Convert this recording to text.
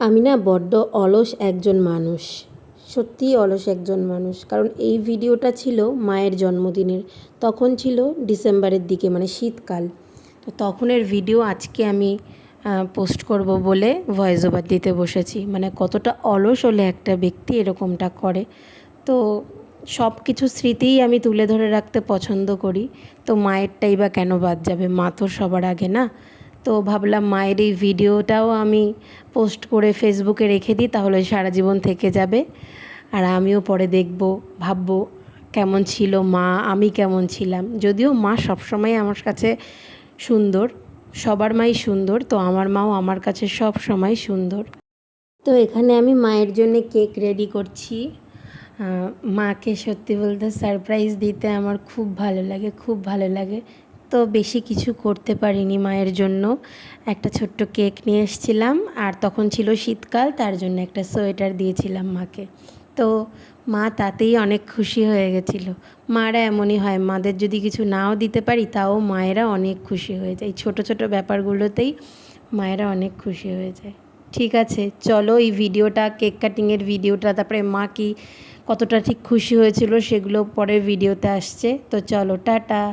আমি না বড্ড অলস একজন মানুষ, সত্যিই অলস একজন মানুষ। কারণ এই ভিডিওটা ছিল মায়ের জন্মদিনের, তখন ছিল ডিসেম্বরের দিকে, মানে শীতকাল। তো তখনের ভিডিও আজকে আমি পোস্ট করব বলে ভয়েস ওভার দিতে বসেছি। মানে কতটা অলস হলে একটা ব্যক্তি এরকমটা করে। তো সব কিছু স্মৃতিই আমি তুলে ধরে রাখতে পছন্দ করি। তো মায়েরটাই বা কেন বাদ যাবে, মা তো সবার আগে না। তো ভাবলাম মায়ের এই ভিডিওটাও আমি পোস্ট করে ফেসবুকে রেখে দিই, তাহলে সারা জীবন থেকে যাবে। আর আমিও পরে দেখব, ভাববো কেমন ছিল মা, আমি কেমন ছিলাম। যদিও মা সবসময় আমার কাছে সুন্দর, সবার মাই সুন্দর, তো আমার মাও আমার কাছে সব সময় সুন্দর। তো এখানে আমি মায়ের জন্য কেক রেডি করছি। মাকে সত্যি বলতে সারপ্রাইজ দিতে আমার খুব ভালো লাগে, খুব ভালো লাগে। তো বেশি কিছু করতে পারিনি মায়ের জন্য। একটা ছোট্ট কেক নিয়ে এসেছিলাম, আর তখন ছিল শীতকাল, তার জন্য একটা সোয়েটার দিয়েছিলাম মাকে। তো মা তাতেই অনেক খুশি হয়ে গেছিলো। মারা এমনই হয়, মাদের যদি কিছু নাও দিতে পারি তাও মায়েরা অনেক খুশি হয়ে যায়। ছোটো ছোটো ব্যাপারগুলোতেই মায়েরা অনেক খুশি হয়ে যায়। ঠিক আছে, চলো এই ভিডিওটা, কেক কাটিংয়ের ভিডিওটা, তারপরে মা কি কতটা ঠিক খুশি হয়েছিল সেগুলো পরের ভিডিওতে আসছে। তো চলো, টাটা।